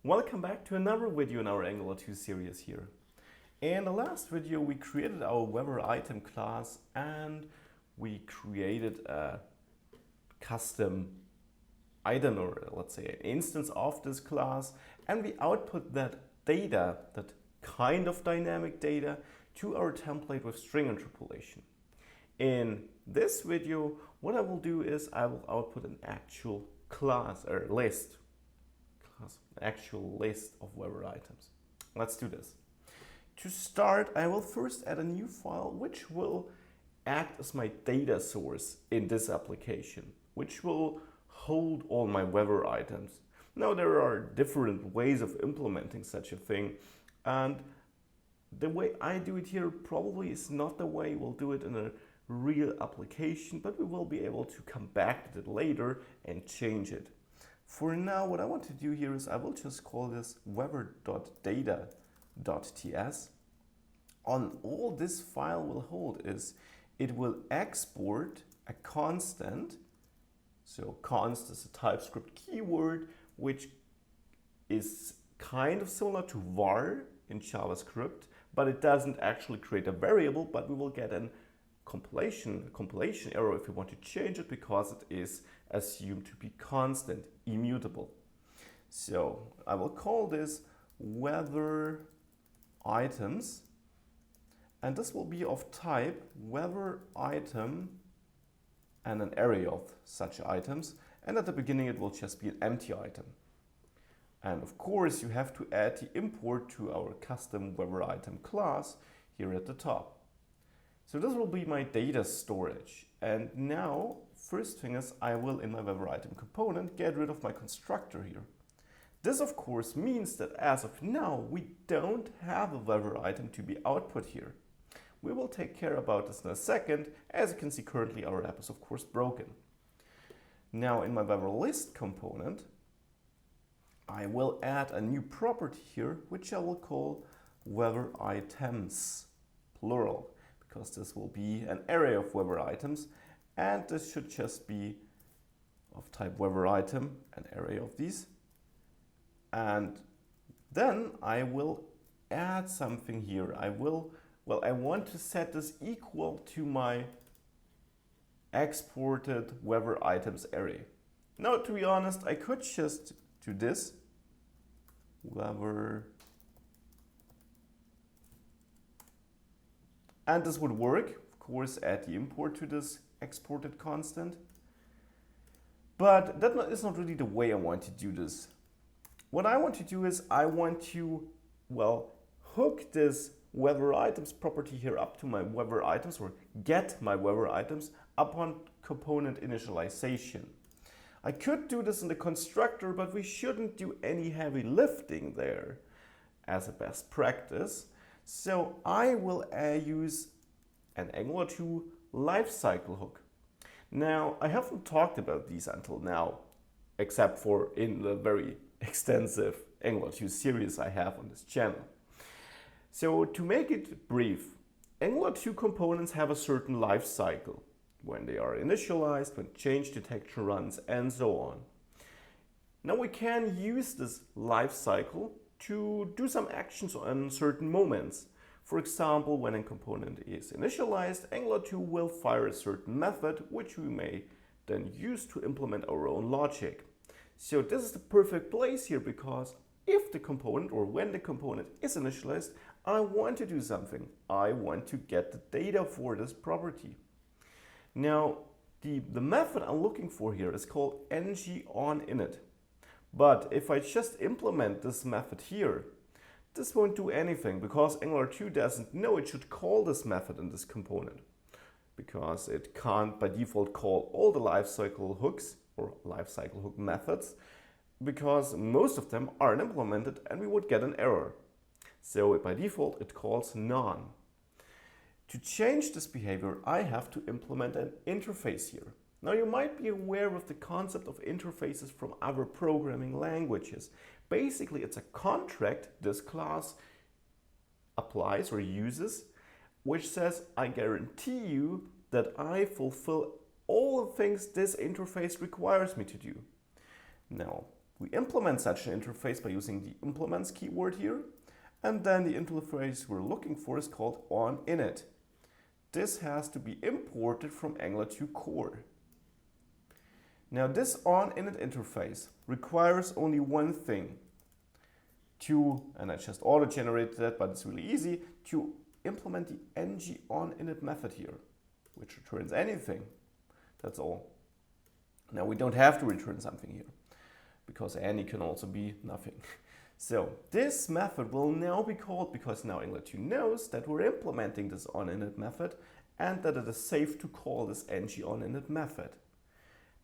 Welcome back to another video in our Angular 2 series here. In the last video we created our weather item class and we created a custom item, or let's say an instance of this class, and we output that data, that kind of dynamic data, to our template with string interpolation. In this video what I will do is I will output an actual class or list. An actual list of weather items. Let's do this. To start, I will first add a new file which will act as my data source in this application, which will hold all my weather items. Now there are different ways of implementing such a thing, and the way I do it here probably is not the way we'll do it in a real application, but we will be able to come back to it later and change it. For now, what I want to do here is I will just call this weather.data.ts. All this file will hold is it will export a constant. So const is a TypeScript keyword which is kind of similar to var in JavaScript, but it doesn't actually create a variable, but we will get a compilation error if we want to change it, because it is assumed to be constant, immutable. So I will call this weather items, and this will be of type weather item and an array of such items, and at the beginning it will just be an empty item. And of course you have to add the import to our custom weather item class here at the top. So this will be my data storage. And now, first thing is I will, in my weather item component, get rid of my constructor here. This of course means that as of now, we don't have a weather item to be output here. We will take care about this in a second. As you can see, currently our app is of course broken. Now in my weather list component, I will add a new property here, which I will call weather items, plural, because this will be an array of weather items, and this should just be of type weather item, an array of these. And then I will add something here. I want to set this equal to my exported weather items array. Now, to be honest, I could just do this, weather, and this would work. Of course, add the import to this exported constant. But that is not really the way I want to do this. What I want to do is I want to, hook this weather items property here up to my weather items, or get my weather items upon component initialization. I could do this in the constructor, but we shouldn't do any heavy lifting there as a best practice. So I will use an Angular 2 lifecycle hook. Now, I haven't talked about these until now, except for in the very extensive Angular 2 series I have on this channel. So to make it brief, Angular 2 components have a certain lifecycle, when they are initialized, when change detection runs, and so on. Now we can use this lifecycle to do some actions on certain moments. For example, when a component is initialized, Angular 2 will fire a certain method, which we may then use to implement our own logic. So this is the perfect place here, because if the component, or when the component is initialized, I want to do something. I want to get the data for this property. Now, the method I'm looking for here is called NgOnInit. But if I just implement this method here, this won't do anything, because Angular 2 doesn't know it should call this method in this component, because it can't by default call all the lifecycle hooks or lifecycle hook methods, because most of them aren't implemented and we would get an error. So by default it calls none. To change this behavior, I have to implement an interface here. Now you might be aware of the concept of interfaces from other programming languages. Basically, it's a contract this class applies or uses, which says, I guarantee you that I fulfill all the things this interface requires me to do. Now, We implement such an interface by using the implements keyword here. And then the interface we're looking for is called OnInit. This has to be imported from Angular 2 core. Now this OnInit interface requires only one thing. And I just auto-generated that, but it's really easy, to implement the NgOnInit method here, which returns anything. That's all. Now we don't have to return something here, because any can also be nothing. So this method will now be called, because now Angular 2 knows that we're implementing this OnInit method and that it is safe to call this NgOnInit method.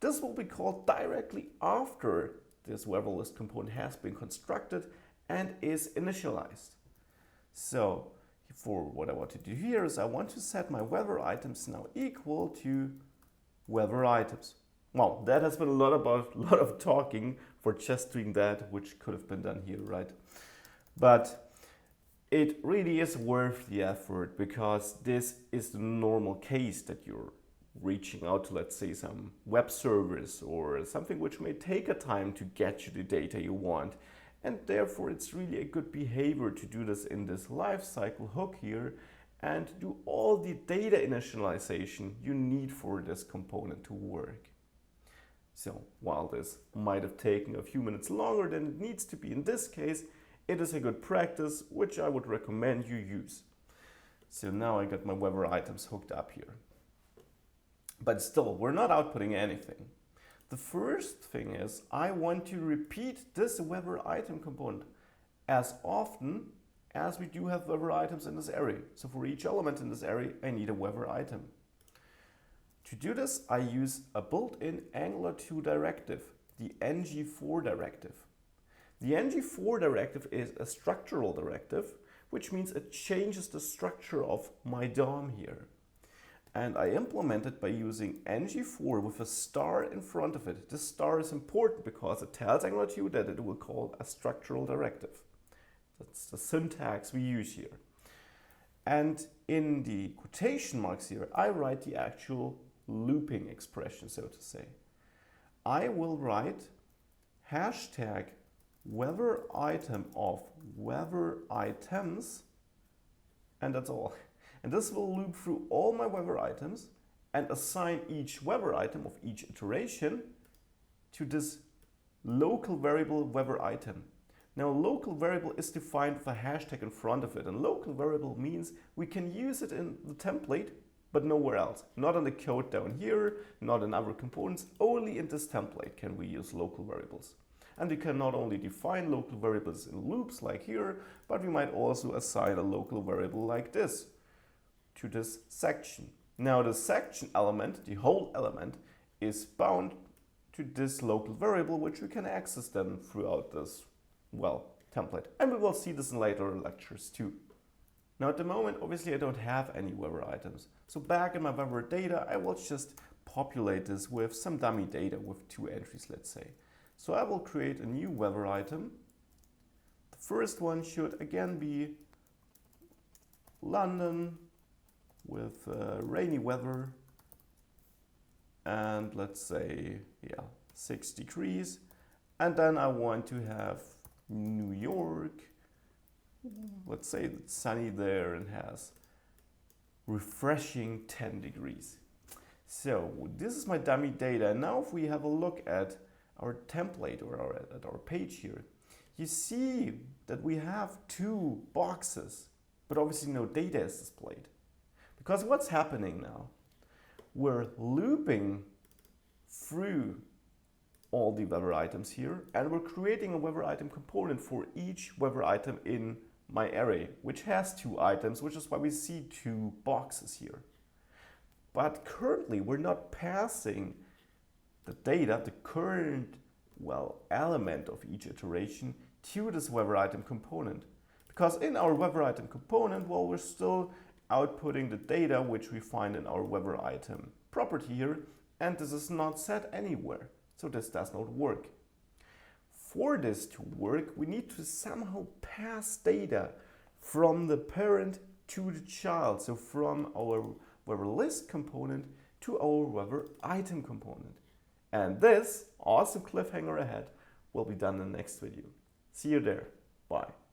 This will be called directly after this weather list component has been constructed and is initialized. So for what I want to do here is I want to set my weather items now equal to weather items. Well, that has been a lot of talking for just doing that, which could have been done here, right? But it really is worth the effort, because this is the normal case that you're reaching out to, let's say, some web service or something which may take a time to get you the data you want. And therefore, it's really a good behavior to do this in this lifecycle hook here and do all the data initialization you need for this component to work. So while this might have taken a few minutes longer than it needs to be in this case, it is a good practice which I would recommend you use. So now I got my weather items hooked up here. But still, we're not outputting anything. The first thing is I want to repeat this weather item component as often as we do have weather items in this array. So for each element in this array, I need a weather item. To do this, I use a built-in Angular 2 directive, the Ng4 directive. The Ng4 directive is a structural directive, which means it changes the structure of my DOM here. And I implement it by using Ng4 with a star in front of it. This star is important because it tells Angular 2 that it will call a structural directive. That's the syntax we use here. And in the quotation marks here, I write the actual looping expression, so to say. I will write hashtag weather item of weather items, and that's all. And this will loop through all my weather items and assign each weather item of each iteration to this local variable weather item. Now, local variable is defined with a hashtag in front of it, and local variable means we can use it in the template, but nowhere else. Not in the code down here, not in other components, only in this template can we use local variables. And we can not only define local variables in loops like here, but we might also assign a local variable like this to this section. Now the section element, the whole element, is bound to this local variable, which we can access then throughout this, well, template. And we will see this in later lectures too. Now at the moment, obviously I don't have any weather items. So back in my weather data, I will just populate this with some dummy data with 2 entries, let's say. So I will create a new weather item. The first one should again be London with rainy weather, and let's say, yeah, 6 degrees. And then I want to have New York. Let's say it's sunny there and has refreshing 10 degrees. So this is my dummy data. Now if we have a look at our template or at our page here, you see that we have 2 boxes, but obviously no data is displayed. Because what's happening now? We're looping through all the weather items here, and we're creating a weather item component for each weather item in my array, which has 2 items, which is why we see 2 boxes here. But currently, we're not passing the data, the current, well, element of each iteration to this weather item component. Because in our weather item component, well, we're still outputting the data which we find in our weather item property here, and this is not set anywhere. So this does not work. For this to work, we need to somehow pass data from the parent to the child. So from our weather list component to our weather item component. And this, awesome cliffhanger ahead, will be done in the next video. See you there. Bye.